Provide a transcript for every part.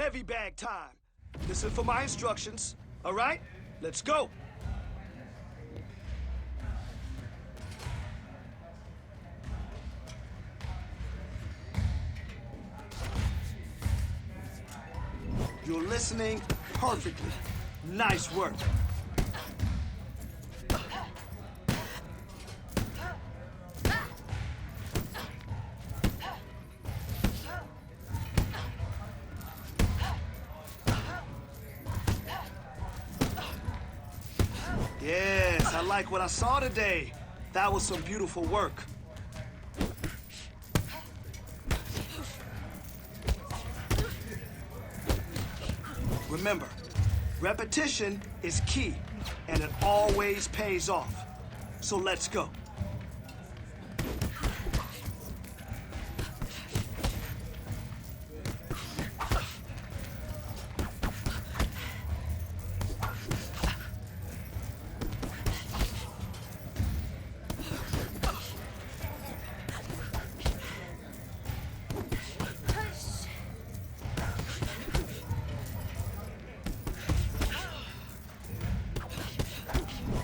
heavy bag time. Listen for my instructions, all right? Let's go. You're listening perfectly. Nice work. Yes, I like what I saw today. That was some beautiful work. Remember, repetition is key, and it always pays off. So let's go.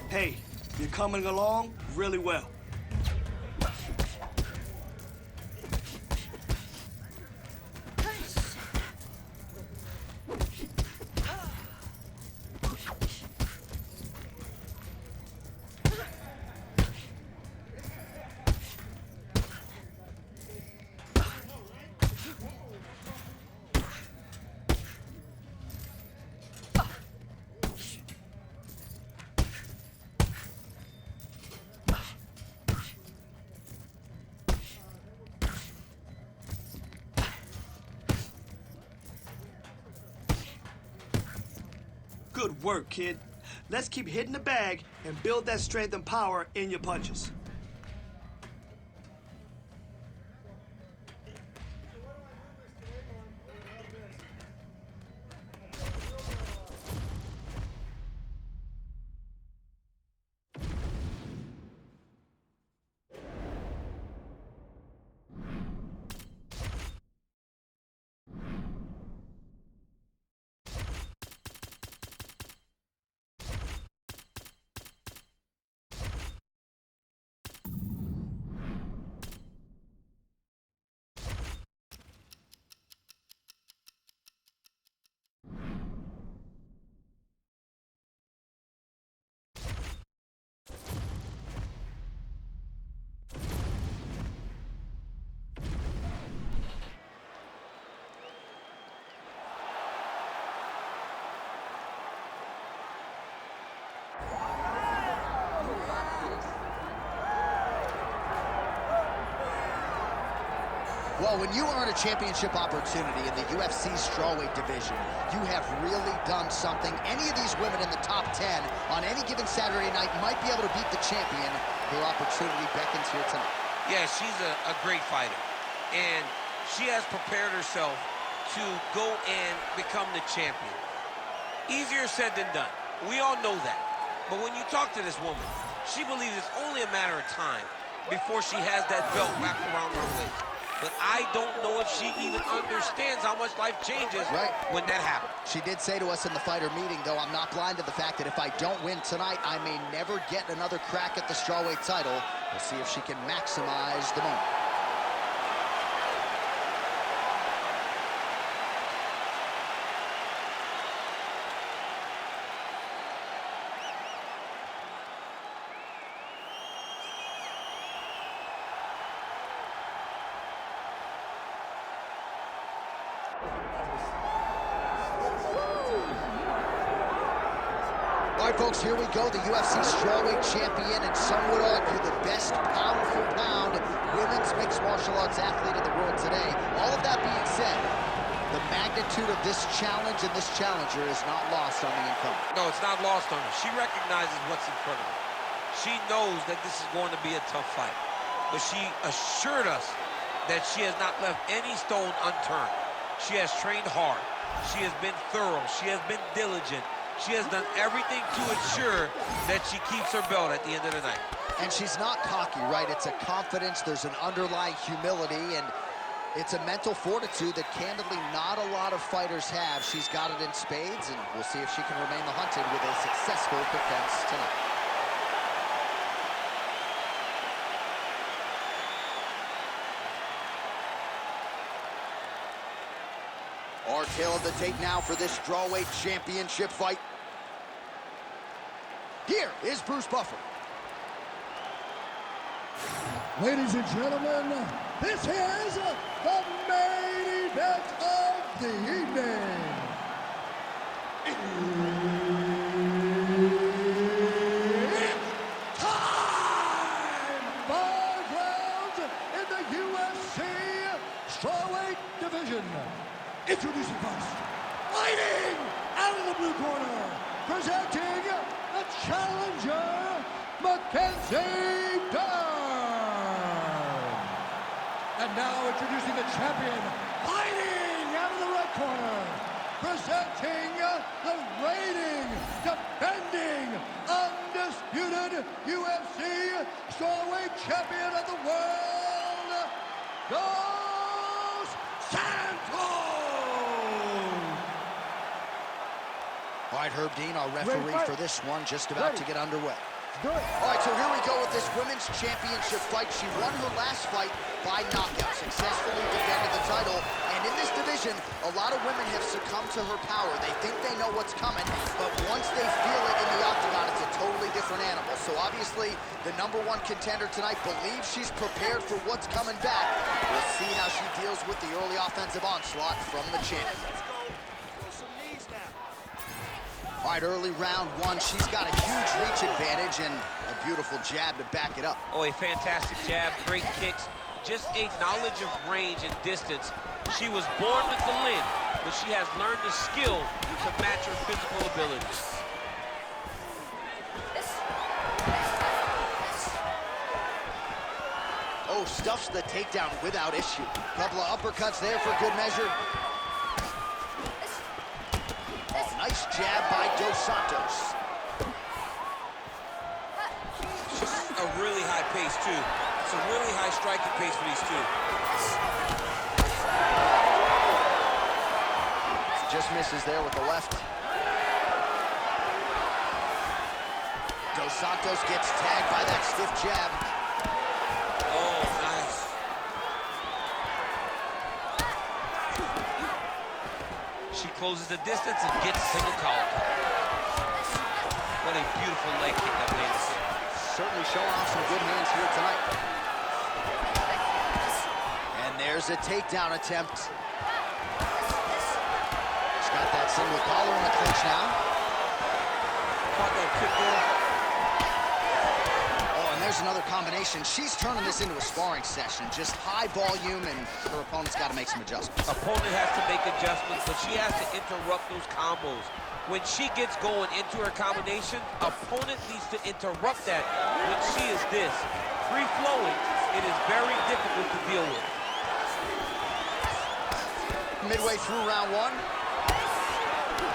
Hey, you're coming along really well. Good work, kid. Let's keep hitting the bag and build that strength and power in your punches. Well, when you earn a championship opportunity in the UFC strawweight division, you have really done something. Any of these women in the top 10 on any given Saturday night might be able to beat the champion. Her opportunity beckons here tonight. Yeah, she's a great fighter, and she has prepared herself to go and become the champion. Easier said than done. We all know that. But when you talk to this woman, she believes it's only a matter of time before she has that belt wrapped around her waist. But I don't know if she even understands how much life changes when that happens. She did say to us in the fighter meeting, though, I'm not blind to the fact that if I don't win tonight, I may never get another crack at the strawweight title. We'll see if she can maximize the moment. All right, folks, here we go. The UFC strawweight champion, and some would argue the best pound-for-pound women's mixed martial arts athlete in the world today. All of that being said, the magnitude of this challenge and this challenger is not lost on the incumbent. No, it's not lost on her. She recognizes what's in front of her. She knows that this is going to be a tough fight. But she assured us that she has not left any stone unturned. She has trained hard. She has been thorough. She has been diligent. She has done everything to ensure that she keeps her belt at the end of the night. And she's not cocky, right? It's a confidence. There's an underlying humility, and It's a mental fortitude that candidly not a lot of fighters have. She's got it in spades, and we'll see if she can remain the hunted with a successful defense tonight. Our tail of the tape now for this strawweight championship fight. Here is Bruce Buffer. Ladies and gentlemen, this is the main event of the evening. It's time! 5 rounds in the UFC strawweight division. Introducing first, fighting out of the blue corner, presenting the challenger, Mackenzie Dern. And now introducing the champion, fighting out of the red corner, presenting the reigning, defending, undisputed UFC strawweight champion of the world, Dos Santos. All right, Herb Dean, our referee for this one, just about to get underway. Do it. All right, so here we go with this women's championship fight. She won her last fight by knockout, successfully defended the title. And in this division, a lot of women have succumbed to her power. They think they know what's coming, but once they feel it in the octagon, it's a totally different animal. So obviously, the #1 contender tonight believes she's prepared for what's coming back. We'll see how she deals with the early offensive onslaught from the champion. All right, early round 1, she's got a huge reach advantage and a beautiful jab to back it up. Oh, a fantastic jab, great kicks, just a knowledge of range and distance. She was born with the limb, but she has learned the skill to match her physical abilities. Oh, stuffs the takedown without issue. Couple of uppercuts there for good measure. Nice jab by Dos Santos. Just a really high pace, too. It's a really high striking pace for these two. Just misses there with the left. Dos Santos gets tagged by that stiff jab. Oh, nice. She closes the distance and gets a single collar. What a beautiful leg kick that landed. Certainly showing off some good hands here tonight. And there's a takedown attempt. She's got that single collar in the clinch now. Caught that kick there. Oh, and there's another combination. She's turning this into a sparring session. Just high volume, and her opponent's got to make some adjustments. Opponent has to make adjustments, but she has to interrupt those combos. When she gets going into her combination, opponent needs to interrupt that. When she is this free-flowing, it is very difficult to deal with. Midway through round 1,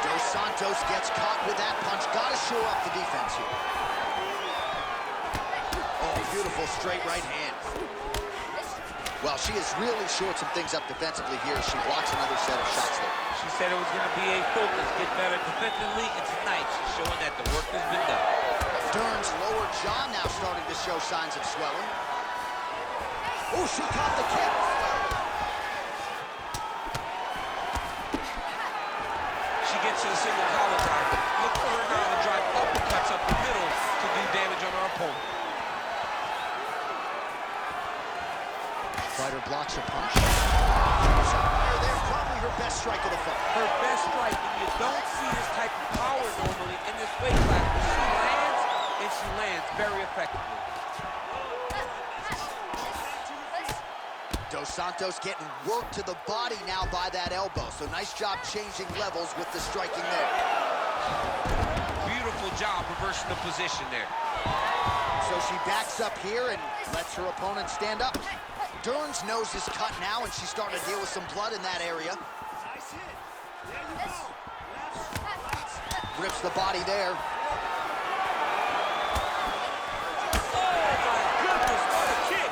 Dos Santos gets caught with that punch. Got to shore up the defense here. Oh, beautiful straight right hand. Well, she has really shored some things up defensively here as she blocks another set of shots there. She said it was going to be a focus, get better defensively, and tonight she's showing that the work has been done. Dern's lower jaw now starting to show signs of swelling. Oh, she caught the kick. She gets to the single collar target. Look for her now to drive uppercuts up the middle to do damage on her opponent. Fighter blocks a punch. There, probably her best strike of the fight. Her best strike, and you don't see this type of power normally in this weight class, but she lands, and she lands very effectively. Dos Santos getting worked to the body now by that elbow. So nice job changing levels with the striking there. Beautiful job reversing the position there. So she backs up here and lets her opponent stand up. Dern's nose is cut now, and she's starting to deal with some blood in that area. Nice hit. There you go. Rips the body there. Oh, my goodness, what a kick!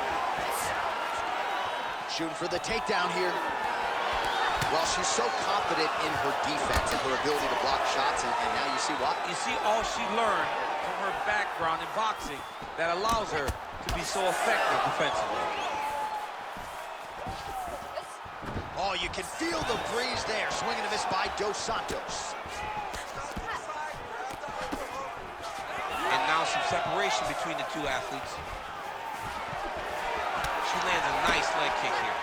Shooting for the takedown here. Well, she's so confident in her defense and her ability to block shots, and now you see why. You see all she learned from her background in boxing that allows her to be so effective defensively. Oh, you can feel the breeze there. Swing and a miss by Dos Santos. And now some separation between the two athletes. She lands a nice leg kick here.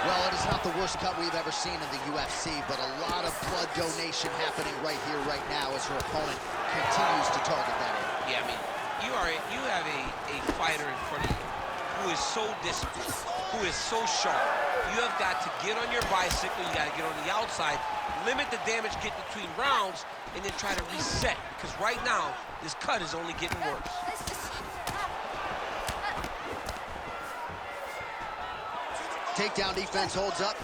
Well, it is not the worst cut we've ever seen in the UFC, but a lot of blood donation happening right here, right now, as her opponent continues to target that area. Yeah, I mean, you have a fighter in front of you who is so disciplined, who is so sharp. You have got to get on your bicycle, you got to get on the outside, limit the damage get between rounds, and then try to reset. Because right now, this cut is only getting worse. Takedown defense holds up.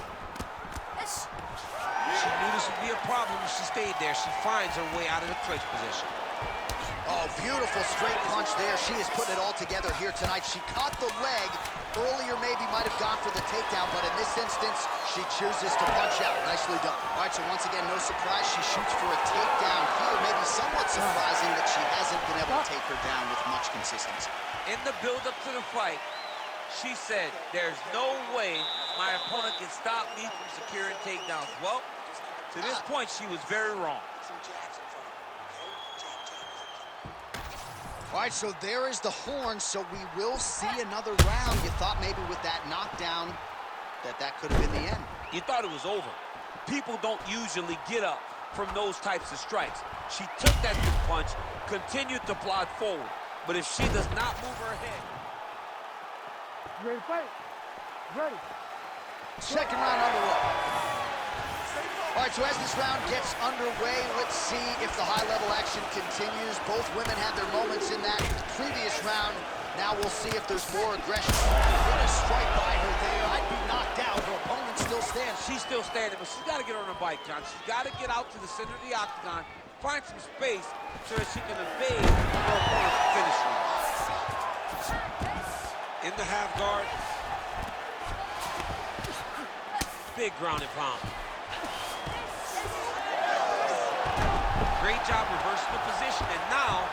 She knew this would be a problem if she stayed there. She finds her way out of the clinch position. Oh, beautiful straight punch there. She is putting it all together here tonight. She caught the leg. Earlier maybe might have gone for the takedown, but in this instance, she chooses to punch out. Nicely done. All right, so once again, no surprise. She shoots for a takedown here. Maybe somewhat surprising that she hasn't been able to take her down with much consistency. In the build-up to the fight, she said, there's no way my opponent can stop me from securing takedowns. Well, to this point, she was very wrong. All right, so there is the horn, so we will see another round. You thought maybe with that knockdown that could have been the end. You thought it was over. People don't usually get up from those types of strikes. She took that big punch, continued to plod forward. But if she does not move her head... You ready to fight? Ready. Second round underway. All right, so as this round gets underway, let's see if the high-level action continues. Both women had their moments in that previous round. Now we'll see if there's more aggression. What a strike by her there. I'd be knocked out. Her opponent still stands. She's still standing, but she's got to get on her bike, John. She's got to get out to the center of the octagon, find some space so that she can evade her opponent's finish line. In the half guard. Big ground and pound. Great job reversing the position, and now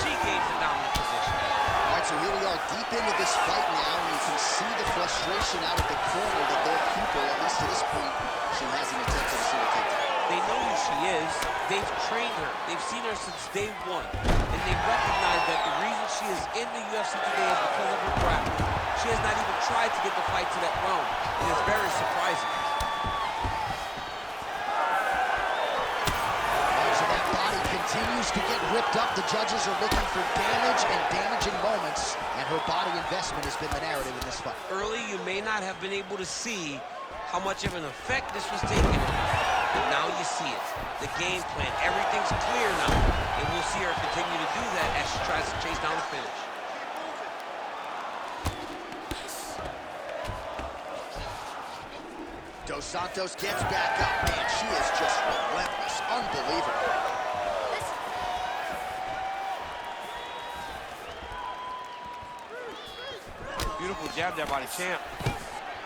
she gains the dominant position. All right, so here we are deep into this fight now, and you can see the frustration out of the corner that their people, at least to this point, she hasn't attempted to see a takedown. They know who she is. They've trained her. They've seen her since day one, and they recognize that the reason she is in the UFC today is because of her grappling. She has not even tried to get the fight to that round. It is very surprising. Continues to get ripped up. The judges are looking for damage and damaging moments, and her body investment has been the narrative in this fight. Early, you may not have been able to see how much of an effect this was taking on her, but now you see it. The game plan, everything's clear now, and we'll see her continue to do that as she tries to chase down the finish. Dos Santos gets back up. Man, she is just relentless. Unbelievable. Beautiful jab there by the champ.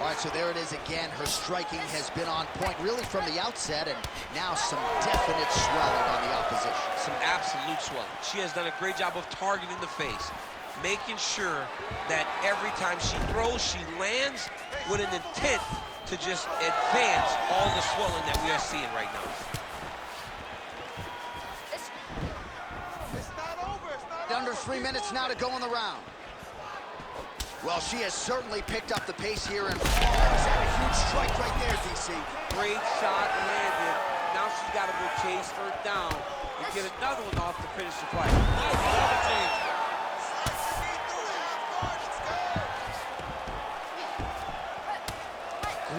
All right, so there it is again. Her striking has been on point really from the outset, and now some definite swelling on the opposition. Some absolute swelling. She has done a great job of targeting the face, making sure that every time she throws, she lands with an intent to just advance all the swelling that we are seeing right now. Under 3 minutes now to go in the round. Well, she has certainly picked up the pace here, and that was a huge strike right there, DC. Great shot landed. Now she's got to go chase her down and get another one off to finish the fight. Nice double change.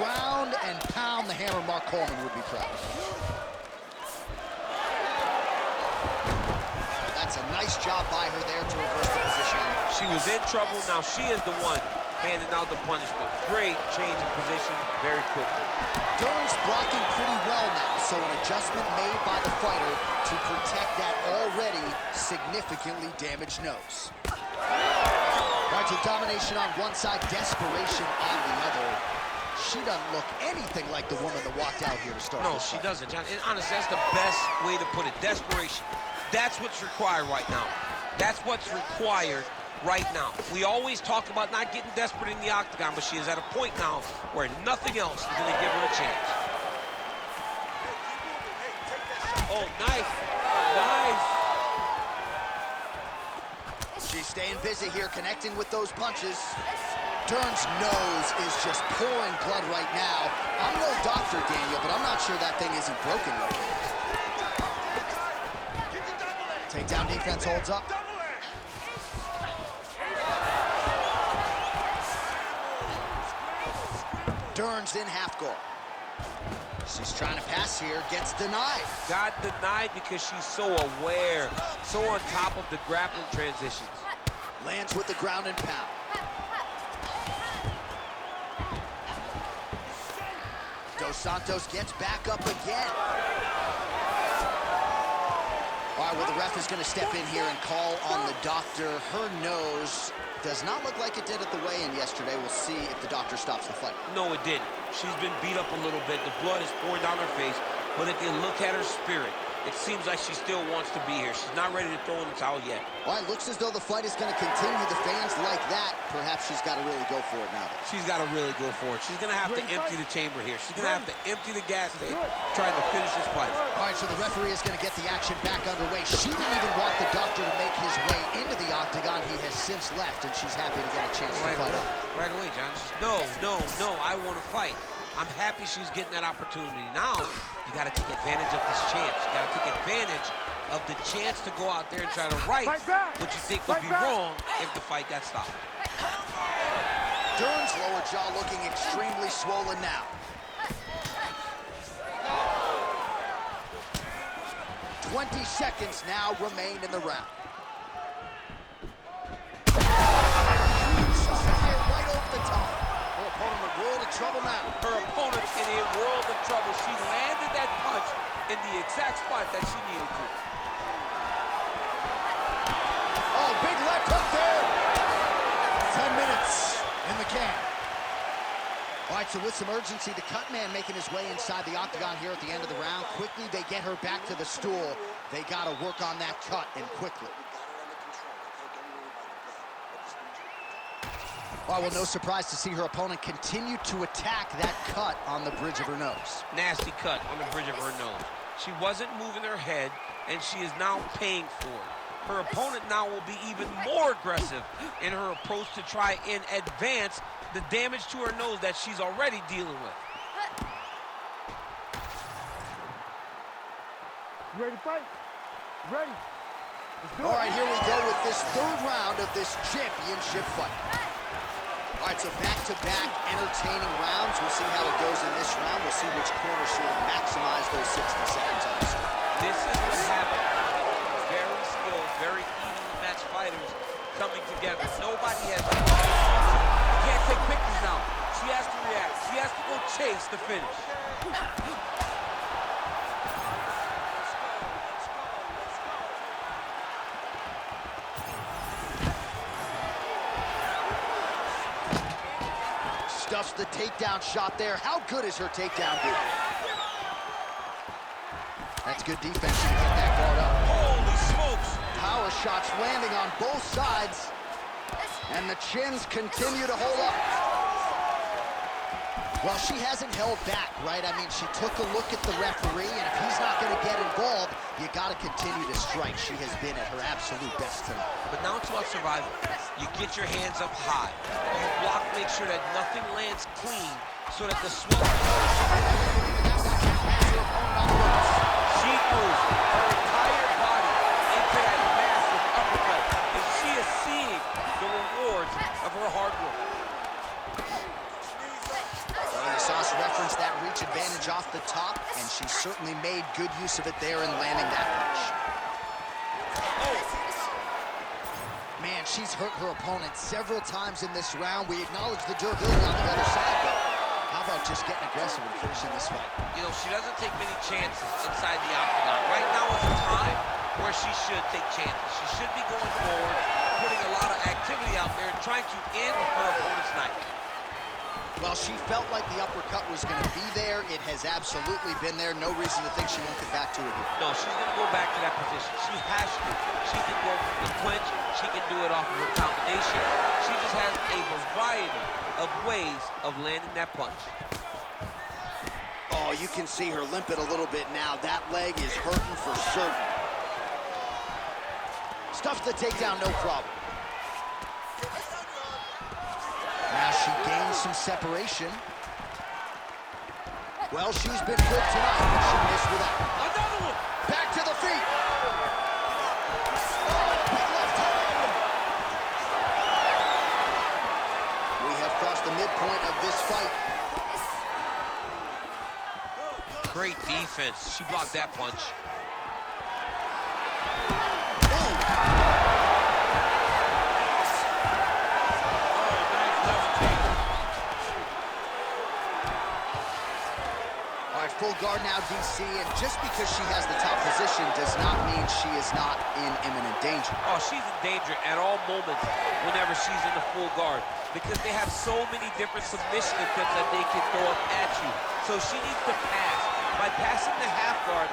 Ground and pound, the hammer. Mark Coleman would be proud. That's a nice job by her there to reverse the position. She was in trouble. Now she is the one handing out the punishment. Great change of position very quickly. Dern's blocking pretty well now, so an adjustment made by the fighter to protect that already significantly damaged nose. All right, So domination on one side, desperation on the other. She doesn't look anything like the woman that walked out here to start. No, she doesn't, John. And honestly, that's the best way to put it. Desperation. That's what's required right now. That's what's required right now. We always talk about not getting desperate in the octagon, but she is at a point now where nothing else is going to give her a chance. Oh, nice. Nice. She's staying busy here, connecting with those punches. Dern's nose is just pouring blood right now. I'm no doctor, Daniel, but I'm not sure that thing isn't broken yet. Takedown defense holds up. Dern's in half guard. She's trying to pass here, gets denied. Got denied because she's so aware, so on top of the grappling transitions. Lands with the ground and pound. Dos Santos gets back up again. All right, well, the ref is going to step in here and call on the doctor. Her nose does not look like it did at the weigh-in yesterday. We'll see if the doctor stops the fight. No, it didn't. She's been beat up a little bit. The blood is pouring down her face. But if you look at her spirit, it seems like she still wants to be here. She's not ready to throw in the towel yet. All right, looks as though the fight is going to continue. The fans like that. Perhaps she's got to really go for it now. She's got to really go for it. She's going to have to empty the chamber here. She's going to have to empty the gas tank trying to finish this fight. All right, so the referee is going to get the action back underway. She didn't even want the doctor to make his way into the octagon. He has since left, and she's happy to get a chance to fight up. Right away, John. No, I want to fight. I'm happy she's getting that opportunity. Now, you got to take advantage of this chance. You got to take advantage of the chance to go out there and try to right what you think would be wrong if the fight got stopped. Dern's lower jaw looking extremely swollen now. "20 seconds now remain in the round. Right over the top. Her opponent in a world of trouble now. Her opponent's in a world of trouble. She landed that punch in the exact spot that she needed to. Oh, big left hook there. 10 minutes in the can. All right, so with some urgency, the cut man making his way inside the octagon here at the end of the round. Quickly, they get her back to the stool. They got to work on that cut, and quickly. Oh, well, no surprise to see her opponent continue to attack that cut on the bridge of her nose. Nasty cut on the bridge of her nose. She wasn't moving her head, and she is now paying for it. Her opponent now will be even more aggressive in her approach to try and advance the damage to her nose that she's already dealing with. You ready to fight? Ready. All right, here we go with this third round of this championship fight. All right, so back-to-back entertaining rounds. We'll see how it goes in this round. We'll see which corner should maximize those 60 seconds on the screen. This is what happens. Very skilled, very evenly matched fighters coming together. Nobody has... You can't take pictures now. She has to react. She has to go chase the finish. Stuffs the takedown shot there. How good is her takedown, dude? That's good defense to get that guard up. Holy smokes! Power shots landing on both sides. And the chins continue to hold up. Well, she hasn't held back, right? I mean, she took a look at the referee, and if he's not going to get involved, you got to continue to strike. She has been at her absolute best tonight. But now it's about survival. You get your hands up high. You block, make sure that nothing lands clean so that the swell... She threw her entire body into that massive uppercut, and she is seeing the rewards of her hard work. Well, you saw us reference that reach advantage off the top, and she certainly made good use of it there in landing that punch. Man, she's hurt her opponent several times in this round. We acknowledge the durability on the other side, but how about just getting aggressive and finishing this fight? You know, she doesn't take many chances inside the octagon. Right now is a time where she should take chances. She should be going forward, putting a lot of activity out there, trying to end her opponent's night. Well, she felt like the uppercut was going to be there. It has absolutely been there. No reason to think she won't get back to it here. No, she's going to go back to that position. She has to. She can go from the clinch. She can do it off of her combination. She just has a variety of ways of landing that punch. Oh, you can see her limping a little bit now. That leg is hurting for certain. Stuffs the takedown, no problem. Now she gains some separation. Well, she's been good tonight, but she missed with that. Another one! Back to the feet. Oh, big left hand. We have crossed the midpoint of this fight. Great defense. She blocked that punch. Full guard now, DC, and just because she has the top position does not mean she is not in imminent danger. Oh, she's in danger at all moments whenever she's in the full guard because they have so many different submission attempts that they can throw up at you. So she needs to pass. By passing the half guard,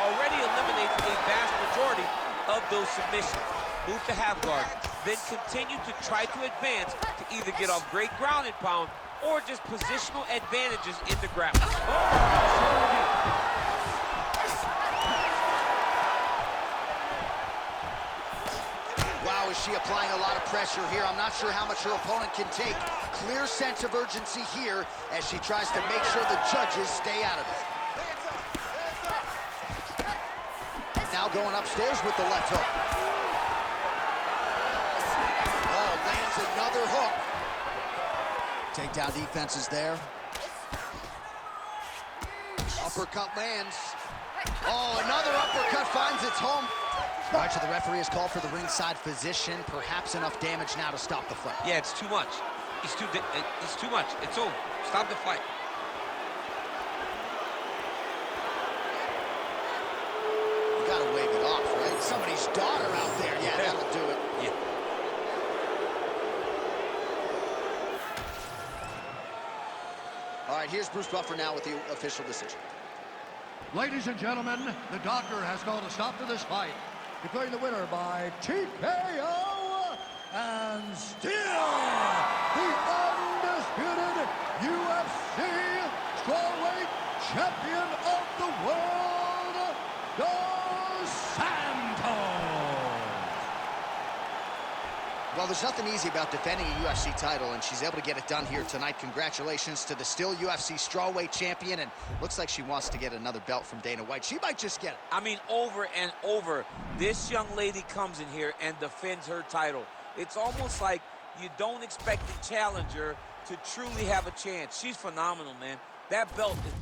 already eliminates a vast majority of those submissions. Move to half guard, then continue to try to advance to either get off great ground and pound or just positional advantages in the grappling. Wow, is she applying a lot of pressure here? I'm not sure how much her opponent can take. Clear sense of urgency here as she tries to make sure the judges stay out of it. Now going upstairs with the left hook. Oh, lands another hook. Takedown defense is there. Uppercut lands. Oh, another uppercut finds its home. All right, so the referee has called for the ringside physician. Perhaps enough damage now to stop the fight. Yeah, it's too much. It's too much. It's over. Stop the fight. You gotta wave it off, right? Somebody's daughter out there. Yeah, that'll do it. Yeah. All right, here's Bruce Buffer now with the official decision. Ladies and gentlemen, the doctor has called a stop to this fight, declaring the winner by TKO and still the undisputed UFC strawweight champion of the world, Dos Santos. Well, there's nothing easy about defending a UFC title, and she's able to get it done here tonight. Congratulations to the still UFC strawweight champion, and looks like she wants to get another belt from Dana White. She might just get it. I mean, over and over, this young lady comes in here and defends her title. It's almost like you don't expect the challenger to truly have a chance. She's phenomenal, man. That belt is